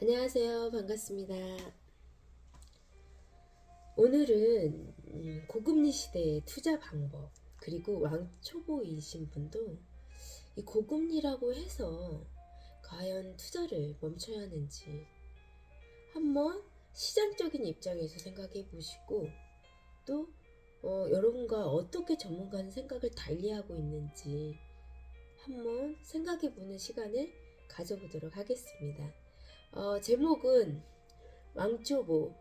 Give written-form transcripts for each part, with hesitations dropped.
안녕하세요. 반갑습니다. 오늘은 고금리 시대의 투자 방법, 그리고 왕초보이신 분도 이 고금리라고 해서 과연 투자를 멈춰야 하는지 한번 시장적인 입장에서 생각해 보시고, 또 여러분과 어떻게 전문가는 생각을 달리하고 있는지 한번 생각해 보는 시간을 가져보도록 하겠습니다. 제목은 왕초보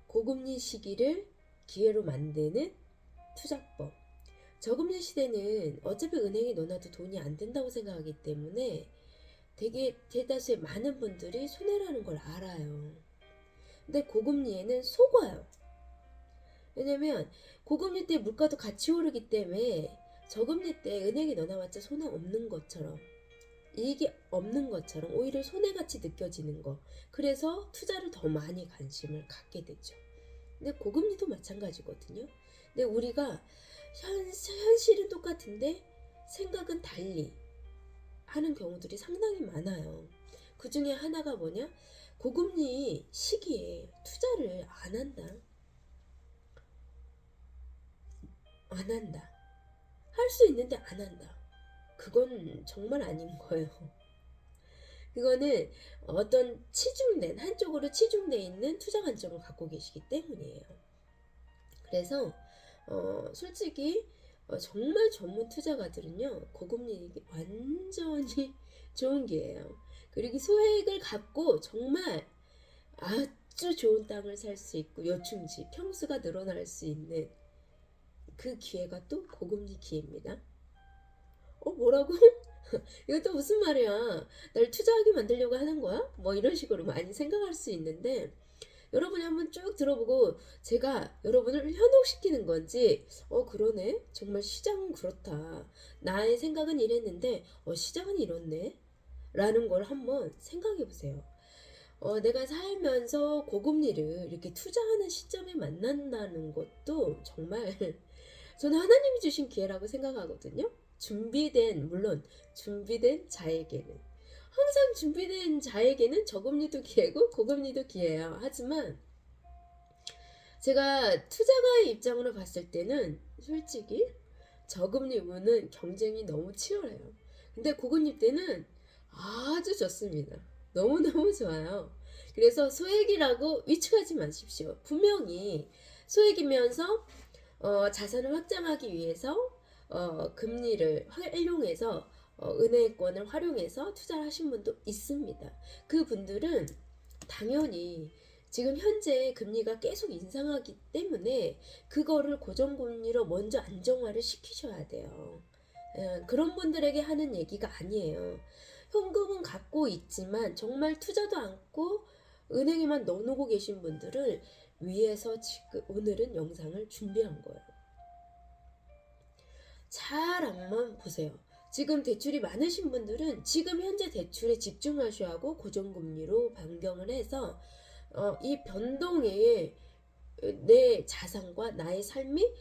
고금리 시기를 기회로 만드는 투자법. 저금리 시대는 어차피 은행에 넣어놔도 돈이 안 된다고 생각하기 때문에 되게 대다수의 많은 분들이 손해라는 걸 알아요. 근데 고금리에는 속아요. 왜냐면 고금리 때 물가도 같이 오르기 때문에 저금리 때 은행에 넣어놔봤자 손해 없는 것처럼, 이익이 없는 것처럼 오히려 손해같이 느껴지는 거. 그래서 투자를 더 많이 관심을 갖게 되죠. 근데 고금리도 마찬가지거든요. 근데 우리가 현실은 똑같은데 생각은 달리 하는 경우들이 상당히 많아요. 그 중에 하나가 뭐냐? 고금리 시기에 투자를 안 한다. 안 한다. 할 수 있는데 안 한다. 그건 정말 아닌 거예요. 그거는 어떤 한쪽으로 치중돼 있는 투자 관점을 갖고 계시기 때문이에요. 그래서 솔직히 정말 전문 투자가들은요, 고금리 완전히 좋은 기회예요. 그리고 소액을 갖고 정말 아주 좋은 땅을 살 수 있고 요충지 평수가 늘어날 수 있는 그 기회가 또 고금리 기회입니다. 뭐라고? 이것도 무슨 말이야? 날 투자하게 만들려고 하는 거야? 뭐 이런 식으로 많이 생각할 수 있는데, 여러분이 한번 쭉 들어보고 제가 여러분을 현혹시키는 건지, 그러네, 정말 시장은 그렇다, 나의 생각은 이랬는데 시장은 이렇네 라는 걸 한번 생각해 보세요. 내가 살면서 고금리를 이렇게 투자하는 시점에 만난다는 것도 정말 저는 하나님이 주신 기회라고 생각하거든요. 물론 준비된 자에게는, 항상 준비된 자에게는 저금리도 기회고 고금리도 기회예요. 하지만 제가 투자가의 입장으로 봤을 때는 솔직히 저금리부는 경쟁이 너무 치열해요. 근데 고금리 때는 아주 좋습니다. 너무너무 좋아요. 그래서 소액이라고 위축하지 마십시오. 분명히 소액이면서 자산을 확장하기 위해서 금리를 활용해서 은행권을 활용해서 투자를 하신 분도 있습니다. 그 분들은 당연히 지금 현재 금리가 계속 인상하기 때문에 그거를 고정금리로 먼저 안정화를 시키셔야 돼요. 그런 분들에게 하는 얘기가 아니에요. 현금은 갖고 있지만 정말 투자도 않고 은행에만 넣어놓고 계신 분들을 위해서 지금 오늘은 영상을 준비한 거예요. 잘 한번 보세요. 지금 대출이 많으신 분들은 지금 현재 대출에 집중하셔야 하고 고정금리로 변경을 해서 이 변동에 내 자산과 나의 삶이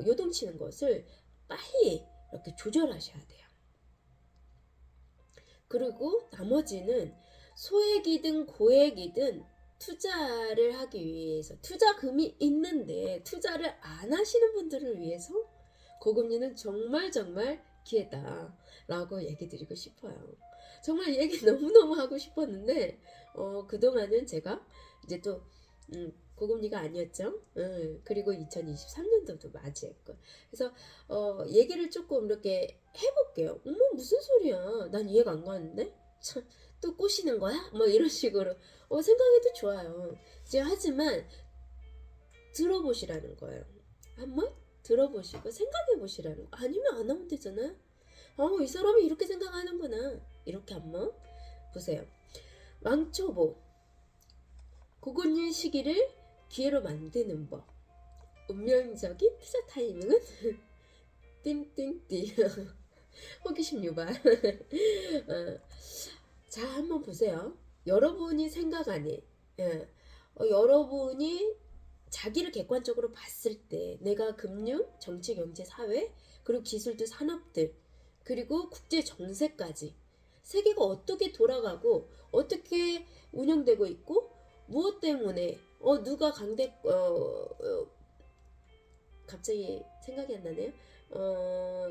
요동치는 것을 빨리 이렇게 조절하셔야 돼요. 그리고 나머지는 소액이든 고액이든 투자를 하기 위해서, 투자금이 있는데 투자를 안 하시는 분들을 위해서 고금리는 정말 정말 기회다 라고 얘기 드리고 싶어요. 정말 얘기 너무너무 하고 싶었는데 그동안은 제가 이제 또 고금리가 아니었죠. 그리고 2023년도도 맞이했고, 그래서 얘기를 조금 이렇게 해볼게요. 무슨 소리야, 난 이해가 안 가는데 참, 또 꼬시는 거야? 뭐 이런 식으로 생각해도 좋아요. 하지만 들어보시라는 거예요. 한번 들어보시고 생각해 보시라는 거. 아니면 안 하면 되잖아. 이 사람이 이렇게 생각하는구나, 이렇게 한번 보세요. 왕초보 고금리 시기를 기회로 만드는 법. 운명적인 투자 타이밍은 띵띵띵. 호기심 유발. 자, 한번 보세요. 여러분이 생각하는, 여러분이 자기를 객관적으로 봤을 때 내가 금융, 정치, 경제, 사회, 그리고 기술들, 산업들, 그리고 국제 정세까지 세계가 어떻게 돌아가고 어떻게 운영되고 있고 무엇 때문에 누가 갑자기 생각이 안 나네요.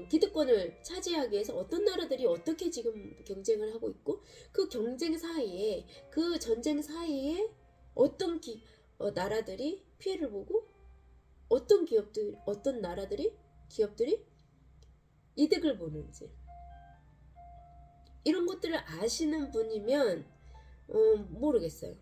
기득권을 차지하기 위해서 어떤 나라들이 어떻게 지금 경쟁을 하고 있고 그 경쟁 사이에 그 전쟁 사이에 어떤 나라들이 피해를 보고 어떤 나라들이 기업들이 이득을 보는지 이런 것들을 아시는 분이면 모르겠어요.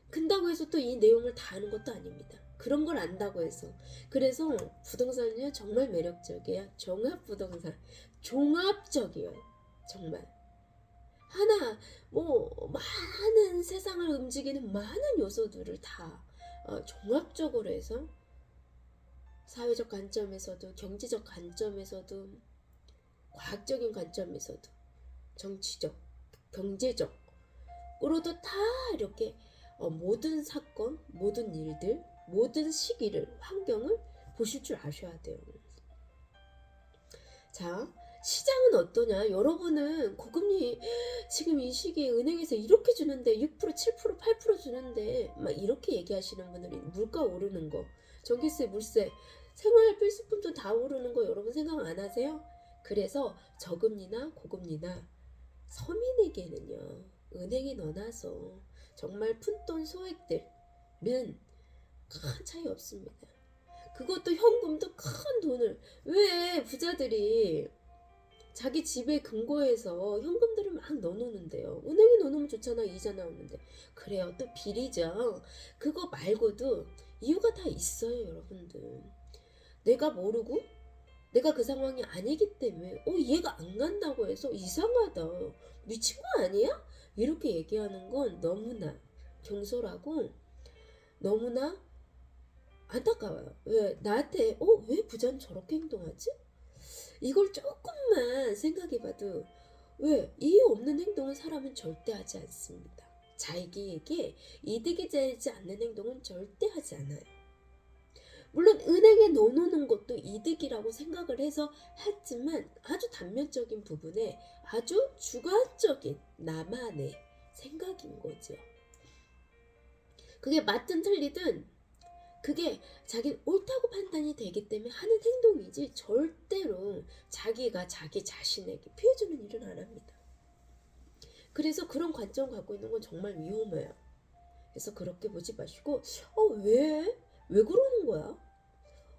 근다고 해서 또 이 내용을 다 아는 것도 아닙니다. 그런 걸 안다고 해서. 그래서 부동산은요 정말 매력적이에요. 종합부동산. 종합적이에요. 정말. 하나 많은 세상을 움직이는 많은 요소들을 다 종합적으로 해서 사회적 관점에서도 경제적 관점에서도 과학적인 관점에서도 정치적 경제적으로도 다 이렇게 모든 사건 모든 일들 모든 시기를 환경을 보실 줄 아셔야 돼요. 자, 시장은 어떠냐? 여러분은 고금리 지금 이 시기에 은행에서 이렇게 주는데 6%, 7%, 8% 주는데 막 이렇게 얘기하시는 분들이 물가 오르는 거, 전기세, 물세, 생활 필수품도 다 오르는 거 여러분 생각 안 하세요? 그래서 저금리나 고금리나 서민에게는요 은행에 넣어놔서 정말 푼돈 소액들은 큰 차이 없습니다. 그것도 현금도 큰 돈을 왜 부자들이 자기 집에 근거해서 현금들을 막 넣어놓는데요. 은행에 넣어놓으면 좋잖아. 이자 나오는데. 그래요. 또 비리죠. 그거 말고도 이유가 다 있어요. 여러분들. 내가 모르고 내가 그 상황이 아니기 때문에 얘가 안 간다고 해서 이상하다. 미친 거 아니야? 이렇게 얘기하는 건 너무나 경솔하고 너무나 안타까워요. 왜 나한테 왜 부자는 저렇게 행동하지? 이걸 조금만 생각해봐도 왜 이유 없는 행동은 사람은 절대 하지 않습니다. 자기에게 이득이 되지 않는 행동은 절대 하지 않아요. 물론 은행에 넣어놓는 것도 이득이라고 생각을 해서 하지만 아주 단면적인 부분에 아주 주관적인 나만의 생각인 거죠. 그게 맞든 틀리든 그게 자기 옳다고 판단이 되기 때문에 하는 행동이지 절대로 자기가 자기 자신에게 피해주는 일은 안 합니다. 그래서 그런 관점 갖고 있는 건 정말 위험해요. 그래서 그렇게 보지 마시고 왜 그러는 거야?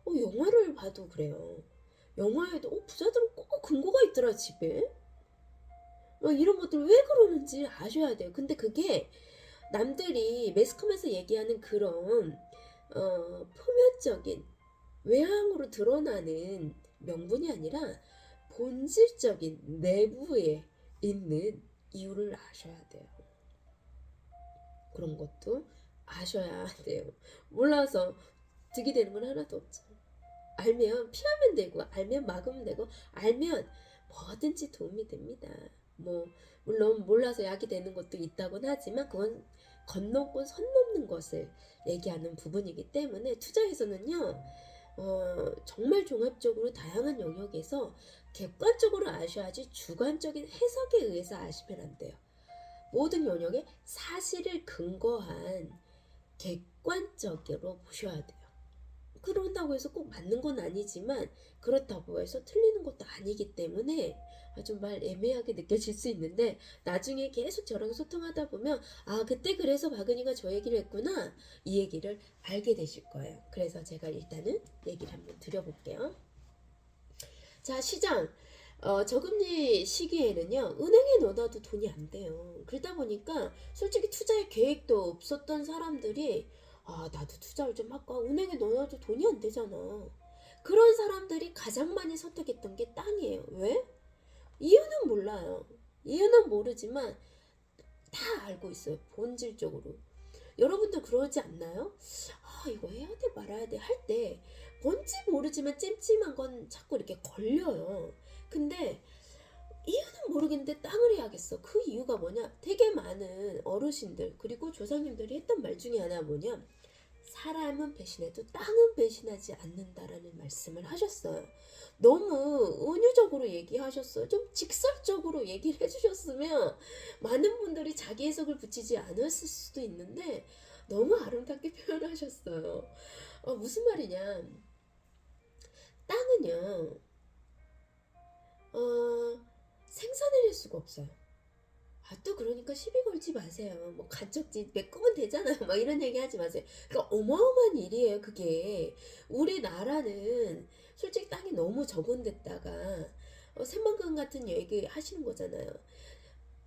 영화를 봐도 그래요. 영화에도 부자들은 꼭 근거가 있더라 집에. 이런 것들 왜 그러는지 아셔야 돼요. 근데 그게 남들이 매스컴에서 얘기하는 그런 표면적인 외향으로 드러나는 명분이 아니라 본질적인 내부에 있는 이유를 아셔야 돼요. 그런 것도 아셔야 돼요. 몰라서 득이 되는 건 하나도 없죠. 알면 피하면 되고 알면 막으면 되고 알면 뭐든지 도움이 됩니다. 물론 몰라서 약이 되는 것도 있다곤 하지만 그건 건너고 선 넘는 것을 얘기하는 부분이기 때문에 투자에서는요 정말 종합적으로 다양한 영역에서 객관적으로 아셔야지 주관적인 해석에 의해서 아시면 안 돼요. 모든 영역에 사실을 근거한 객관적으로 보셔야 돼요. 그런다고 해서 꼭 맞는 건 아니지만 그렇다고 해서 틀리는 것도 아니기 때문에 정말 애매하게 느껴질 수 있는데 나중에 계속 저랑 소통하다 보면 그때 그래서 박은희가 저 얘기를 했구나 이 얘기를 알게 되실 거예요. 그래서 제가 일단은 얘기를 한번 드려볼게요. 자, 시장 저금리 시기에는요 은행에 넣어놔도 돈이 안 돼요. 그러다 보니까 솔직히 투자의 계획도 없었던 사람들이 나도 투자를 좀 할까? 은행에 넣어놔도 돈이 안 되잖아. 그런 사람들이 가장 많이 선택했던 게 땅이에요. 왜? 이유는 몰라요. 이유는 모르지만 다 알고 있어요. 본질적으로. 여러분도 그러지 않나요? 이거 해야 돼 말아야 돼 할 때 뭔지 모르지만 찜찜한 건 자꾸 이렇게 걸려요. 근데 이유는 모르겠는데 땅을 해야겠어. 그 이유가 뭐냐? 되게 많은 어르신들 그리고 조상님들이 했던 말 중에 하나 뭐냐? 사람은 배신해도 땅은 배신하지 않는다라는 말씀을 하셨어요. 너무 은유적으로 얘기하셨어요. 좀 직설적으로 얘기를 해주셨으면 많은 분들이 자기 해석을 붙이지 않았을 수도 있는데 너무 아름답게 표현하셨어요. 무슨 말이냐? 땅은요, 생산해낼 수가 없어요. 또 그러니까 시비 걸지 마세요. 뭐 간척지 메꾸면 되잖아요. 막 이런 얘기 하지 마세요. 그러니까 어마어마한 일이에요. 그게 우리나라는 솔직히 땅이 너무 적은데다가 새만금 같은 얘기 하시는 거잖아요.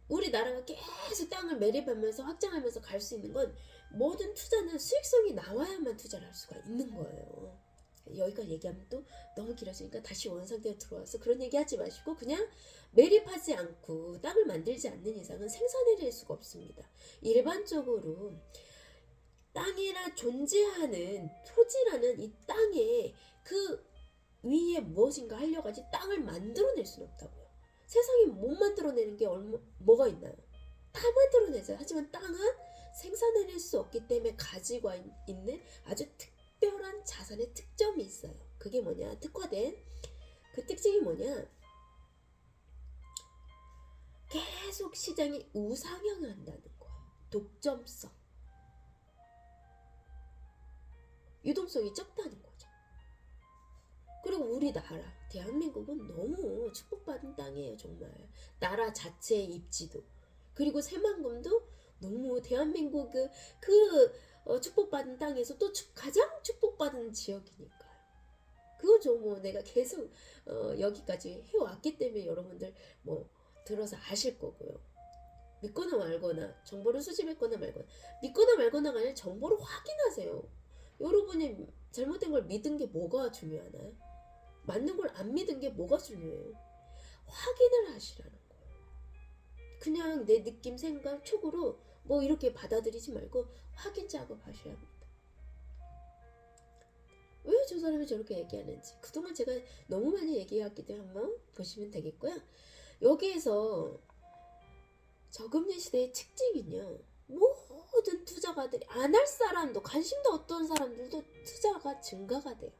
우리나라가 계속 땅을 매립하면서 확장하면서 갈 수 있는 건 모든 투자는 수익성이 나와야만 투자를 할 수가 있는 거예요. 여기까지 얘기하면 또 너무 길어지니까 다시 원상태로 들어와서 그런 얘기 하지 마시고 그냥 매립하지 않고 땅을 만들지 않는 이상은 생산해낼 수가 없습니다. 일반적으로 땅이라 존재하는 토지라는 이 땅에 그 위에 무엇인가 하려고 하지 땅을 만들어낼 수는 없다고요. 세상에 못 만들어내는 게 뭐가 있나요? 다 만들어내죠. 하지만 땅은 생산해낼 수 없기 때문에 가지고 있는 아주 특별한 자산의 특점이 있어요. 그게 뭐냐? 특화된 그 특징이 뭐냐? 계속 시장이 우상향한다는 거예요. 독점성. 유동성이 적다는 거죠. 그리고 우리나라, 대한민국은 너무 축복받은 땅이에요. 정말. 나라 자체의 입지도. 그리고 새만금도 너무 대한민국 축복받은 땅에서 또 가장 축복받은 지역이니까요. 그거죠. 뭐 내가 계속 여기까지 해왔기 때문에 여러분들 뭐 들어서 아실 거고요. 믿거나 말거나 정보를 수집했거나 말거나 믿거나 말거나가 아니라 정보를 확인하세요. 여러분이 잘못된 걸 믿은 게 뭐가 중요하나요? 맞는 걸 안 믿은 게 뭐가 중요해요? 확인을 하시라는 거예요. 그냥 내 느낌, 생각, 촉으로 뭐 이렇게 받아들이지 말고 확인 작업하셔야 합니다. 왜 저 사람이 저렇게 얘기하는지 그동안 제가 너무 많이 얘기했기 때문에 한번 보시면 되겠고요. 여기에서 저금리 시대의 특징은요. 모든 투자가들이 안 할 사람도 관심도 없던 사람들도 투자가 증가가 돼요.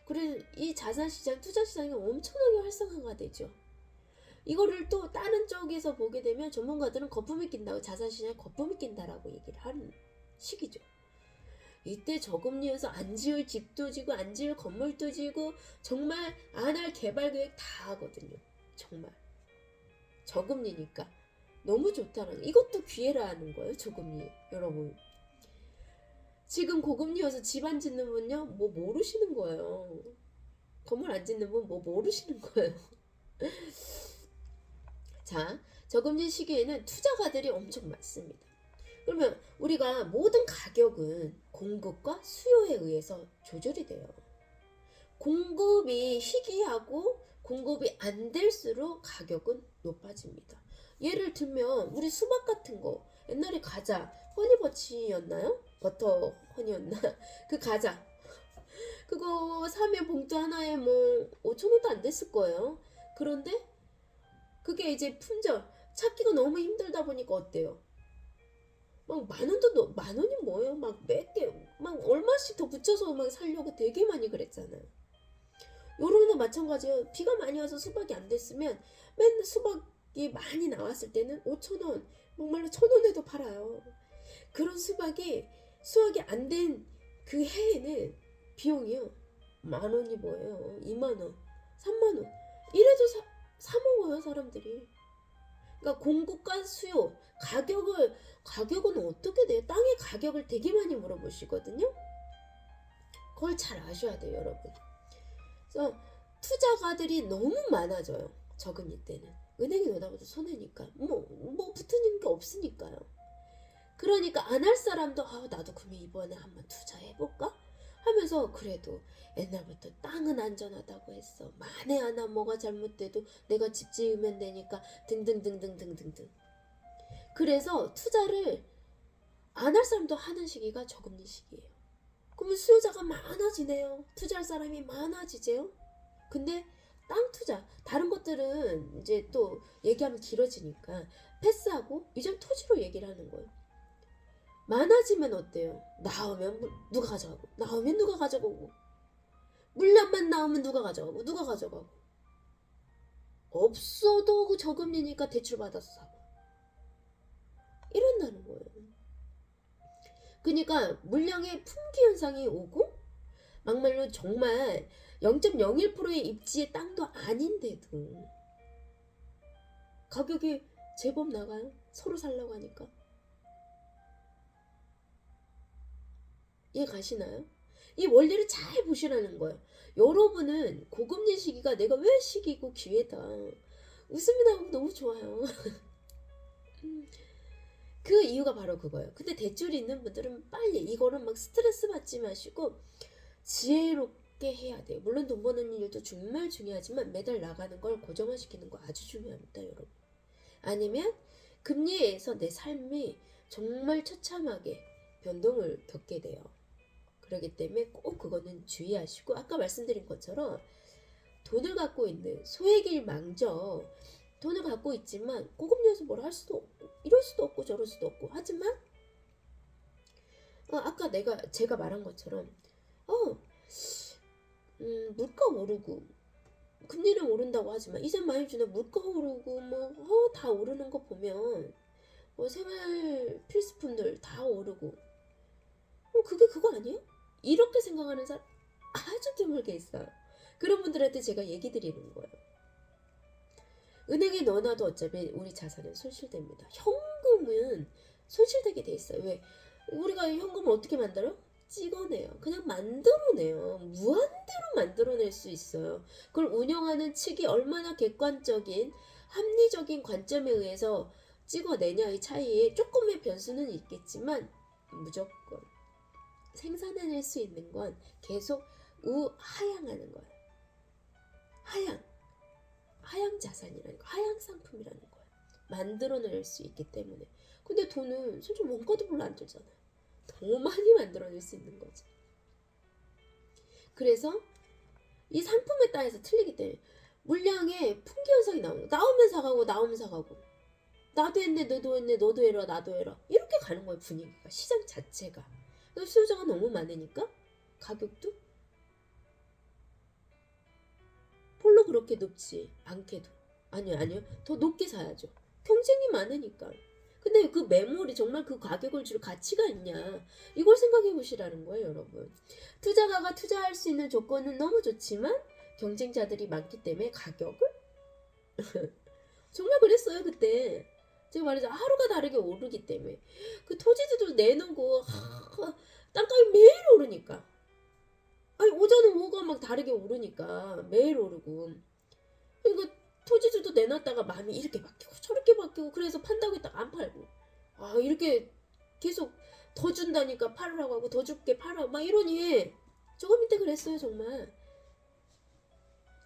그래서 이 자산시장, 투자시장이 엄청나게 활성화가 되죠. 이거를 또 다른 쪽에서 보게 되면 전문가들은 거품이 낀다고 자산시장에 거품이 낀다라고 얘기를 하는 시기죠. 이때 저금리여서 안 지을 집도 지고 안 지을 건물도 지고 정말 안 할 개발계획 다 하거든요. 정말 저금리니까 너무 좋다는 이것도 기회라는 거예요. 저금리 여러분 지금 고금리여서 집 안 짓는 분요 뭐 모르시는 거예요. 건물 안 짓는 분 뭐 모르시는 거예요. 자, 저금리 시기에는 투자가들이 엄청 많습니다. 그러면 우리가 모든 가격은 공급과 수요에 의해서 조절이 돼요. 공급이 희귀하고 공급이 안 될수록 가격은 높아집니다. 예를 들면 우리 수박 같은 거 옛날에 과자 허니버치였나요? 버터 허니였나? 그 과자 그거 사면 봉투 하나에 뭐 5,000원도 안 됐을 거예요. 그런데 그게 이제 품절 찾기가 너무 힘들다 보니까 어때요? 막 만 원이 뭐예요? 막 몇 개, 막 얼마씩 더 붙여서 막 살려고 되게 많이 그랬잖아요. 여름도 마찬가지예요. 비가 많이 와서 수박이 안 됐으면 맨날 수박이 많이 나왔을 때는 5,000원, 정말로 1,000원에도 팔아요. 그런 수박이 수확이 안 된 그 해에는 비용이요. 만 원이 뭐예요? 2만 원, 3만 원. 이래도 사 먹어요, 사람들이. 그러니까 공급과 수요, 가격은 어떻게 돼요? 땅의 가격을 되게 많이 물어보시거든요. 그걸 잘 아셔야 돼요, 여러분. 그래서 투자가들이 너무 많아져요. 저금리 때는. 은행에 넣다 보다 손해니까. 뭐 붙는 게 없으니까요. 그러니까 안 할 사람도 나도 그러면 이번에 한번 투자해볼까? 하면서 그래도 옛날부터 땅은 안전하다고 했어. 만에 하나 뭐가 잘못돼도 내가 집 지으면 되니까 등등등등등등등. 그래서 투자를 안 할 사람도 하는 시기가 저금리 시기예요. 그러면 수요자가 많아지네요. 투자할 사람이 많아지죠. 근데 땅 투자, 다른 것들은 이제 또 얘기하면 길어지니까 패스하고 이제 토지로 얘기를 하는 거예요. 많아지면 어때요? 나오면 누가 가져가고, 나오면 누가 가져가고, 물량만 나오면 누가 가져가고, 누가 가져가고. 없어도 그 저금리니까 대출 받아서 사고. 이런다는 거예요. 그러니까 물량의 품귀 현상이 오고, 막말로 정말 0.01%의 입지의 땅도 아닌데도 가격이 제법 나가요. 서로 살려고 하니까. 이해 가시나요? 이 원리를 잘 보시라는 거예요. 여러분은 고금리 시기가 내가 왜 시기고 기회다. 웃음이 나오고 너무 좋아요. 그 이유가 바로 그거예요. 근데 대출이 있는 분들은 빨리 이거는 막 스트레스 받지 마시고 지혜롭게 해야 돼요. 물론 돈 버는 일도 정말 중요하지만 매달 나가는 걸 고정화시키는 거 아주 중요합니다, 여러분. 아니면 금리에서 내 삶이 정말 처참하게 변동을 겪게 돼요. 그렇기 때문에 꼭 그거는 주의하시고, 아까 말씀드린 것처럼 돈을 갖고 있는 소액일망정, 돈을 갖고 있지만 고금리에서 뭘 할 수도 없고 이럴 수도 없고 저럴 수도 없고 하지만 아까 제가 말한 것처럼 물가 오르고 금리는 오른다고 하지만 이자 많이 주나 물가 오르고 다 오르는 거 보면 생활 필수품들 다 오르고 그게 그거 아니에요? 이렇게 생각하는 사람 아주 드물게 있어요. 그런 분들한테 제가 얘기 드리는 거예요. 은행에 넣어놔도 어차피 우리 자산은 손실됩니다. 현금은 손실되게 돼 있어요. 왜? 우리가 현금을 어떻게 만들어? 찍어내요. 그냥 만들어내요. 무한대로 만들어낼 수 있어요. 그걸 운영하는 측이 얼마나 객관적인 합리적인 관점에 의해서 찍어내냐의 차이에 조금의 변수는 있겠지만 무조건 생산해낼 수 있는 건 계속 우하향하는 거예요. 하향 자산이라는 거, 하향 상품이라는 거예요. 만들어낼 수 있기 때문에. 근데 돈은 솔직히 원가도 별로 안 들잖아요. 더 많이 만들어낼 수 있는 거지. 그래서 이 상품에 따라서 틀리기 때문에 물량의 품귀 현상이 나오면 사가고 나오면 사가고, 나도 했네 너도 했네 너도 해라 나도 해라 이렇게 가는 거예요. 분위기가, 시장 자체가. 수요자가 너무 많으니까 가격도 별로 그렇게 높지 않게도 아니요 더 높게 사야죠. 경쟁이 많으니까. 근데 그 매물이 정말 그 가격을 줄 가치가 있냐, 이걸 생각해 보시라는 거예요, 여러분. 투자가가 투자할 수 있는 조건은 너무 좋지만 경쟁자들이 많기 때문에 가격을 정말 그랬어요. 그때 제가 말했죠. 하루가 다르게 오르기 때문에 그 토지주들 내놓고 땅값이 매일 오르니까, 아니 오전은 오후가 막 다르게 오르니까 매일 오르고, 그러니까 토지주도 내놨다가 마음이 이렇게 바뀌고 저렇게 바뀌고, 그래서 판다고 했다가 안 팔고, 이렇게 계속 더 준다니까 팔으라고 하고 더 줄게 팔아 막 이러니 조금 이때 그랬어요. 정말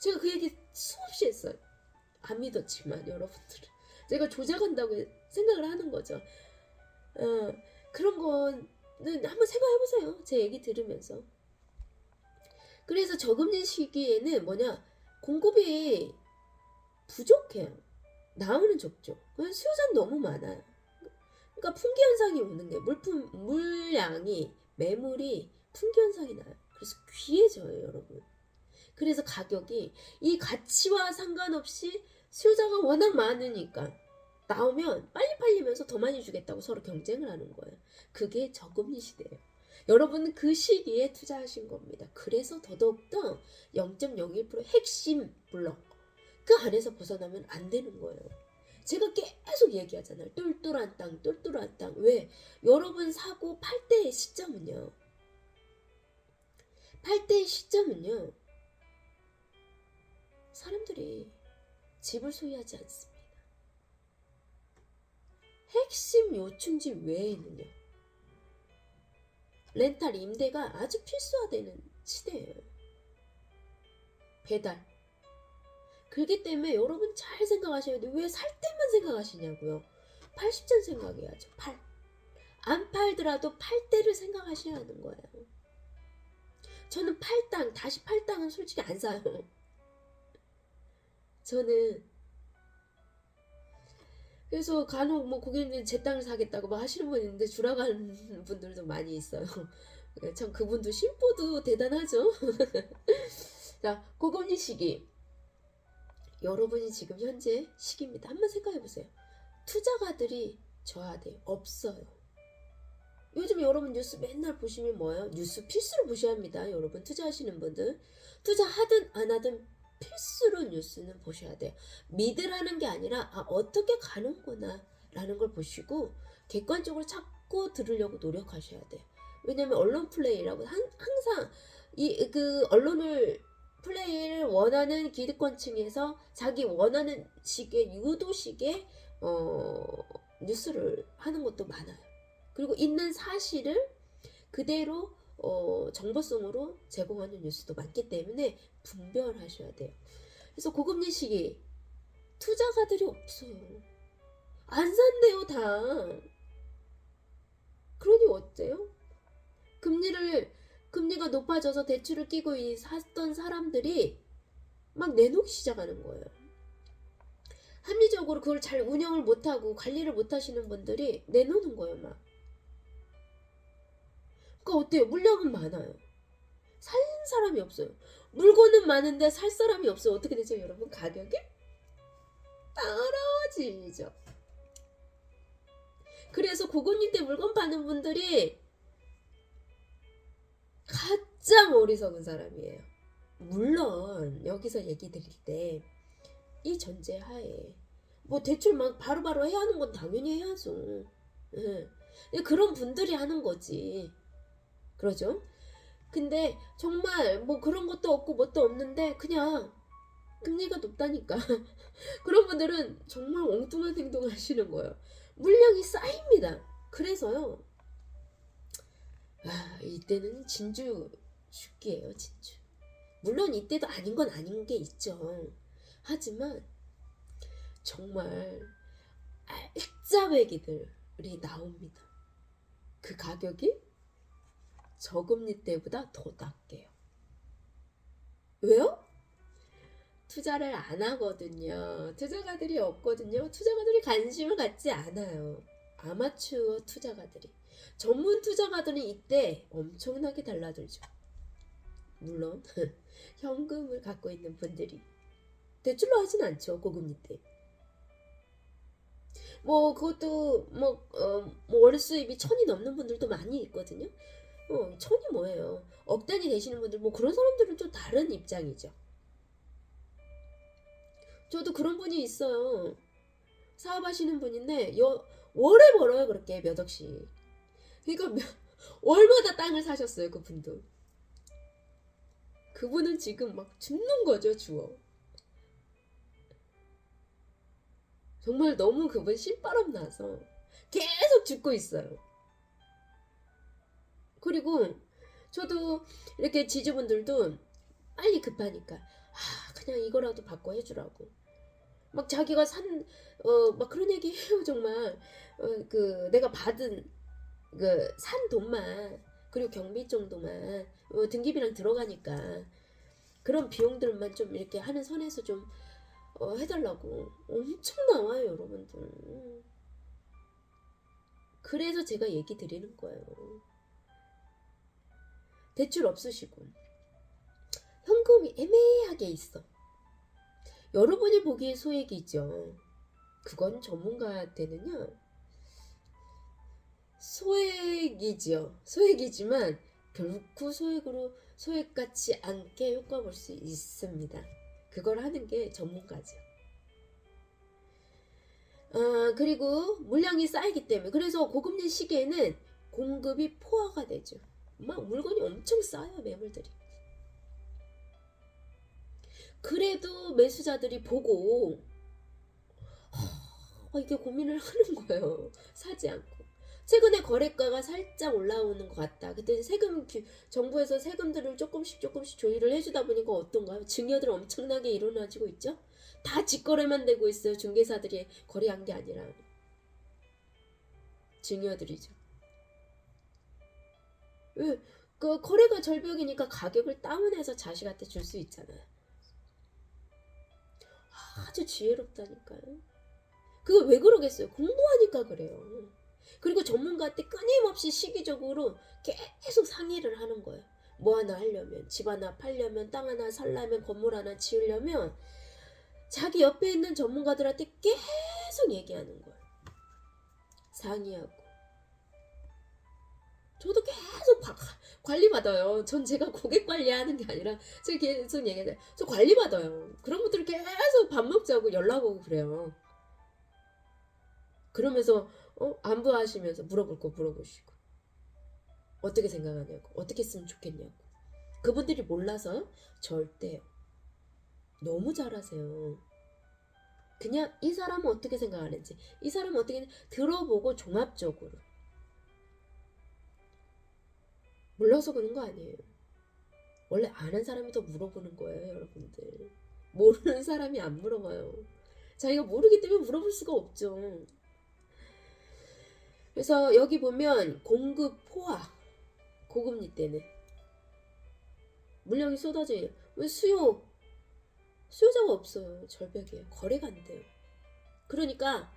제가 그 얘기 수없이 했어요. 안 믿었지만 여러분들은 제가 조작한다고 생각을 하는 거죠. 그런 건 한번 생각해보세요. 제 얘기 들으면서. 그래서 저금리 시기에는 공급이 부족해요. 나오는 적죠. 수요자는 너무 많아요. 그러니까 품귀 현상이 오는 게 물량이, 매물이 품귀 현상이 나요. 그래서 귀해져요, 여러분. 그래서 가격이 이 가치와 상관없이 수요자가 워낙 많으니까 나오면 빨리 팔리면서 더 많이 주겠다고 서로 경쟁을 하는 거예요. 그게 저금리 시대예요. 여러분은 그 시기에 투자하신 겁니다. 그래서 더더욱더 0.01% 핵심 블록, 그 안에서 벗어나면 안 되는 거예요. 제가 계속 얘기하잖아요. 똘똘한 땅, 똘똘한 땅. 왜? 여러분 사고 팔 때의 시점은요. 사람들이 집을 소유하지 않습니다. 핵심 요충지 외에는요. 렌탈, 임대가 아주 필수화되는 시대예요. 배달. 그렇기 때문에 여러분 잘 생각하셔야 돼요. 왜 살 때만 생각하시냐고요. 80전 생각해야죠. 안 팔더라도 팔 때를 생각하셔야 하는 거예요. 저는 다시 팔 땅은 솔직히 안 사요. 저는 그래서 간혹 뭐 고객님 제 땅을 사겠다고 막 하시는 분 있는데 주라고 하는 분들도 많이 있어요. 참 그분도 심보도 대단하죠. 자, 고금리 시기. 여러분이 지금 현재 시기입니다. 한번 생각해 보세요. 투자가들이 저하돼요. 없어요. 요즘 여러분 뉴스 맨날 보시면 뭐예요? 뉴스 필수로 보셔야 합니다. 여러분 투자하시는 분들. 투자하든 안 하든 필수로 뉴스는 보셔야 돼요. 믿으라는 게 아니라 어떻게 가는구나 라는 걸 보시고 객관적으로 자꾸 들으려고 노력하셔야 돼요. 왜냐면 언론 플레이라고 항상 그 언론을 플레이를 원하는 기득권층에서 자기 원하는 식의 유도식의 뉴스를 하는 것도 많아요. 그리고 있는 사실을 그대로 정보성으로 제공하는 뉴스도 많기 때문에 분별하셔야 돼요. 그래서 고금리 시기 투자가들이 없어요. 안 산대요 다. 그러니 어때요? 금리가 높아져서 대출을 끼고 샀던 사람들이 막 내놓기 시작하는 거예요. 합리적으로 그걸 잘 운영을 못하고 관리를 못하시는 분들이 내놓는 거예요 막. 그러니까 어때요? 물량은 많아요. 살 사람이 없어요. 물건은 많은데 살 사람이 없어요. 어떻게 되죠 여러분? 가격이 떨어지죠. 그래서 고금리 때 물건 파는 분들이 가장 어리석은 사람이에요. 물론 여기서 얘기 드릴 때 이 전제 하에 뭐 대출 막 바로바로 해야 하는 건 당연히 해야죠. 예. 그런 분들이 하는 거지. 그러죠? 근데 정말 뭐 그런 것도 없고 뭣도 없는데 그냥 금리가 높다니까 그런 분들은 정말 엉뚱한 행동을 하시는 거예요. 물량이 쌓입니다. 그래서요. 이때는 진주 죽기예요. 진주. 물론 이때도 아닌 건 아닌 게 있죠. 하지만 정말 알짜배기들이 나옵니다. 그 가격이 저금리 때보다 더 낮게요. 왜요? 투자를 안 하거든요. 투자가들이 없거든요. 투자가들이 관심을 갖지 않아요. 아마추어 투자가들이. 전문 투자가들은 이때 엄청나게 달라들죠. 물론 현금을 갖고 있는 분들이 대출로 하진 않죠. 고금리 때. 뭐 그것도 뭐 월 수입이 1,000이 넘는 분들도 많이 있거든요. 1,000이 뭐예요? 억 단위 되시는 분들 뭐 그런 사람들은 좀 다른 입장이죠. 저도 그런 분이 있어요. 사업하시는 분인데 월에 벌어요. 그렇게 몇 억씩. 그러니까 월마다 땅을 사셨어요. 그분도. 그분은 지금 막 죽는 거죠. 주워. 정말 너무 그분 신바람 나서 계속 죽고 있어요. 그리고 저도 이렇게 지주분들도 빨리 급하니까 그냥 이거라도 바꿔 해주라고 막 자기가 막 그런 얘기 해요. 정말 내가 받은 산 돈만 그리고 경비 정도만 등기비랑 들어가니까 그런 비용들만 좀 이렇게 하는 선에서 좀 해달라고 엄청 나와요 여러분들. 그래서 제가 얘기 드리는 거예요. 대출 없으시고 현금이 애매하게 있어. 여러분이 보기에 소액이죠. 그건 전문가한테는요 소액이지요. 소액이지만 결코 소액 같지 않게 효과 볼 수 있습니다. 그걸 하는 게 전문가죠. 그리고 물량이 쌓이기 때문에 그래서 고금리 시기에는 공급이 포화가 되죠. 막 물건이 엄청 쌓여요. 매물들이. 그래도 매수자들이 보고 이게 고민을 하는 거예요. 사지 않고. 최근에 거래가가 살짝 올라오는 것 같다. 그때 정부에서 세금들을 조금씩 조율을 해주다 보니까 어떤가요? 증여들 엄청나게 일어나지고 있죠? 다 직거래만 되고 있어요. 중개사들이 거래한 게 아니라. 증여들이죠. 왜? 그 거래가 절벽이니까 가격을 다운해서 자식한테 줄 수 있잖아요. 아주 지혜롭다니까요. 그거 왜 그러겠어요? 공부하니까 그래요. 그리고 전문가한테 끊임없이 시기적으로 계속 상의를 하는 거예요. 뭐 하나 하려면, 집 하나 팔려면, 땅 하나 살려면, 건물 하나 지으려면 자기 옆에 있는 전문가들한테 계속 얘기하는 거예요. 상의하고. 저도 계속 관리받아요. 전 제가 고객 관리하는 게 아니라 제가 계속 얘기해요. 저 관리받아요. 그런 분들이 계속 밥 먹자고 연락 오고 그래요. 그러면서 안부하시면서 물어볼 거 물어보시고 어떻게 생각하냐고 어떻게 했으면 좋겠냐고. 그분들이 몰라서요? 절대요. 너무 잘하세요. 그냥 이 사람은 어떻게 생각하는지 이 사람은 어떻게 들어보고 종합적으로. 몰라서 그런 거 아니에요. 원래 아는 사람이 더 물어보는 거예요, 여러분들. 모르는 사람이 안 물어봐요. 자기가 모르기 때문에 물어볼 수가 없죠. 그래서 여기 보면 공급 포화, 고금리 때는 물량이 쏟아져요. 왜 수요자가 없어요. 절벽이에요. 거래가 안 돼요. 그러니까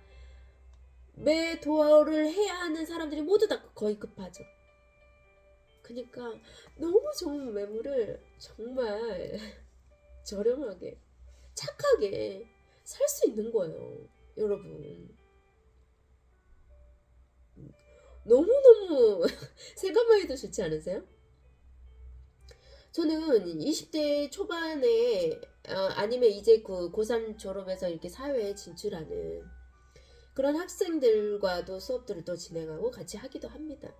매도를 해야 하는 사람들이 모두 다 거의 급하죠. 그러니까 너무 좋은 매물을 정말 저렴하게 착하게 살 수 있는 거예요. 여러분 너무너무 생각만 해도 좋지 않으세요? 저는 20대 초반에 아니면 이제 그 고3 졸업해서 이렇게 사회에 진출하는 그런 학생들과도 수업들을 또 진행하고 같이 하기도 합니다.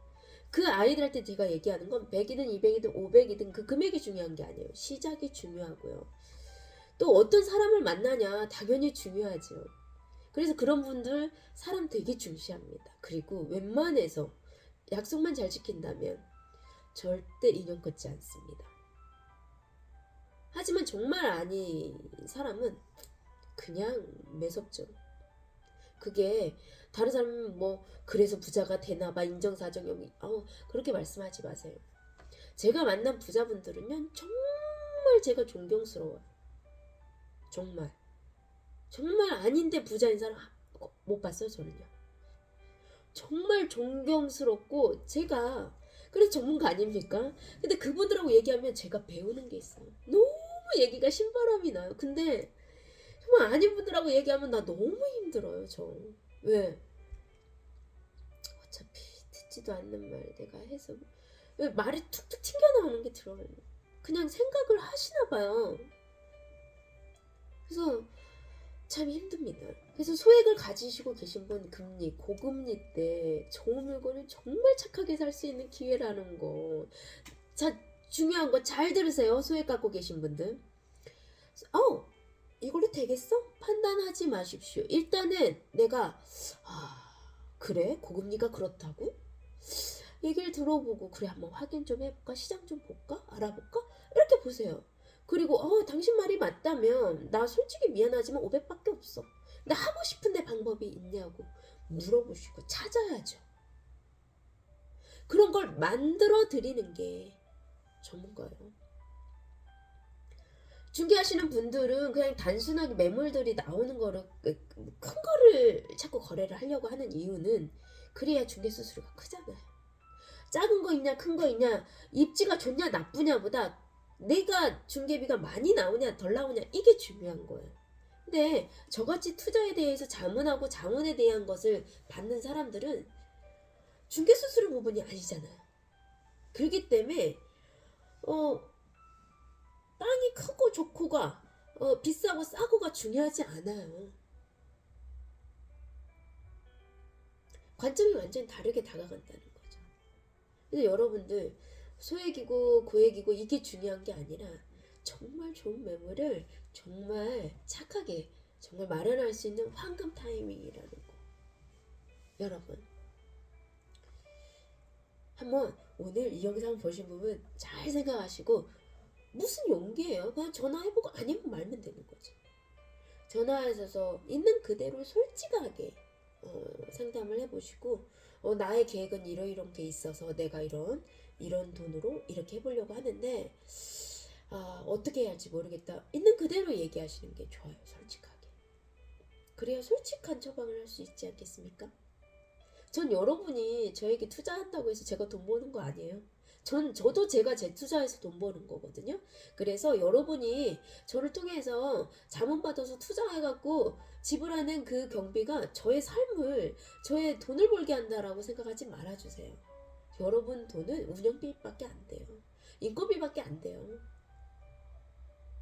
그 아이들한테 제가 얘기하는 건 100이든 200이든 500이든 그 금액이 중요한 게 아니에요. 시작이 중요하고요. 또 어떤 사람을 만나냐 당연히 중요하죠. 그래서 그런 분들 사람 되게 중시합니다. 그리고 웬만해서 약속만 잘 지킨다면 절대 인연 끊지 않습니다. 하지만 정말 아닌 사람은 그냥 매섭죠. 그게 다른 사람은 뭐 그래서 부자가 되나봐 인정사정이 그렇게 말씀하지 마세요. 제가 만난 부자분들은요 정말 제가 존경스러워요. 정말 아닌데 부자인 사람 못 봤어요. 저는요 정말 존경스럽고 제가 그래서 전문가 아닙니까? 근데 그분들하고 얘기하면 제가 배우는 게 있어요. 너무 얘기가 신바람이 나요. 근데 정말 아닌 분들하고 얘기하면 나 너무 힘들어요. 저 왜? 어차피 듣지도 않는 말 내가 해서 왜 말이 툭툭 튕겨나오는 게 들어요. 그냥 생각을 하시나 봐요. 그래서 참 힘듭니다. 그래서 소액을 가지시고 계신 분 금리 고금리 때 좋은 물건을 정말 착하게 살 수 있는 기회라는 거. 자 중요한 거 잘 들으세요. 소액 갖고 계신 분들. 이걸로 되겠어? 판단하지 마십시오. 일단은 내가 그래? 고금리가 그렇다고? 얘기를 들어보고 그래 한번 확인 좀 해볼까? 시장 좀 볼까? 알아볼까? 이렇게 보세요. 그리고 당신 말이 맞다면 나 솔직히 미안하지만 500밖에 없어. 나 하고 싶은데 방법이 있냐고 물어보시고 찾아야죠. 그런 걸 만들어 드리는 게 전문가예요. 중개하시는 분들은 그냥 단순하게 매물들이 나오는 거를 큰 거를 자꾸 거래를 하려고 하는 이유는 그래야 중개 수수료가 크잖아요. 작은 거 있냐 큰 거 있냐 입지가 좋냐 나쁘냐보다 내가 중개비가 많이 나오냐 덜 나오냐 이게 중요한 거예요. 근데 저같이 투자에 대해서 자문하고 자문에 대한 것을 받는 사람들은 중개 수수료 부분이 아니잖아요. 그렇기 때문에 땅이 크고 좋고가 비싸고 싸고가 중요하지 않아요. 관점이 완전히 다르게 다가간다는 거죠. 그래서 여러분들 소액이고 고액이고 이게 중요한 게 아니라 정말 좋은 매물을 정말 착하게 정말 마련할 수 있는 황금 타이밍이라는 거. 여러분 한번 오늘 이 영상 보신 부분 잘 생각하시고 무슨 용기예요? 그냥 전화해보고 아니면 말면 되는 거죠. 전화하셔서 있는 그대로 솔직하게 상담을 해보시고 나의 계획은 이런 게 있어서 내가 이런 돈으로 이렇게 해보려고 하는데 어떻게 해야 할지 모르겠다. 있는 그대로 얘기하시는 게 좋아요. 솔직하게. 그래야 솔직한 처방을 할 수 있지 않겠습니까? 전 여러분이 저에게 투자한다고 해서 제가 돈 버는 거 아니에요. 저도 제가 재투자해서 돈 버는 거거든요. 그래서 여러분이 저를 통해서 자문받아서 투자해갖고 지불하는 그 경비가 저의 돈을 벌게 한다라고 생각하지 말아주세요. 여러분 돈은 운영비밖에 안 돼요. 인건비밖에 안 돼요.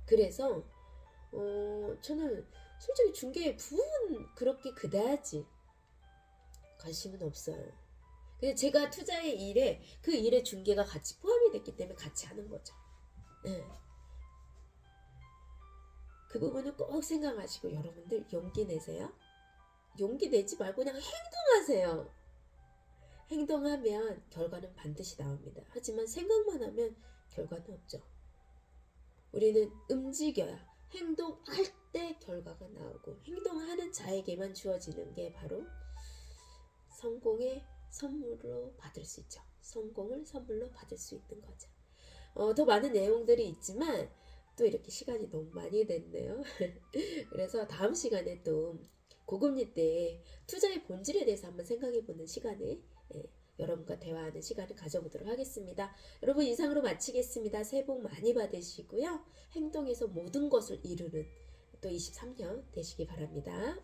그래서 저는 솔직히 중개의 부분 그렇게 그다지 관심은 없어요. 근데 제가 투자의 일에 그 일의 중개가 같이 포함이 됐기 때문에 같이 하는 거죠. 네. 그 부분은 꼭 생각하시고 여러분들 용기 내세요. 용기 내지 말고 그냥 행동하세요. 행동하면 결과는 반드시 나옵니다. 하지만 생각만 하면 결과는 없죠. 우리는 움직여야 행동할 때 결과가 나오고 행동하는 자에게만 주어지는 게 바로 성공의 선물로 받을 수 있죠. 성공을 선물로 받을 수 있는 거죠. 더 많은 내용들이 있지만 또 이렇게 시간이 너무 많이 됐네요. 그래서 다음 시간에 또 고금리 때 투자의 본질에 대해서 한번 생각해보는 시간을 여러분과 대화하는 시간을 가져보도록 하겠습니다. 여러분 이상으로 마치겠습니다. 새해 복 많이 받으시고요. 행동에서 모든 것을 이루는 또 23년 되시기 바랍니다.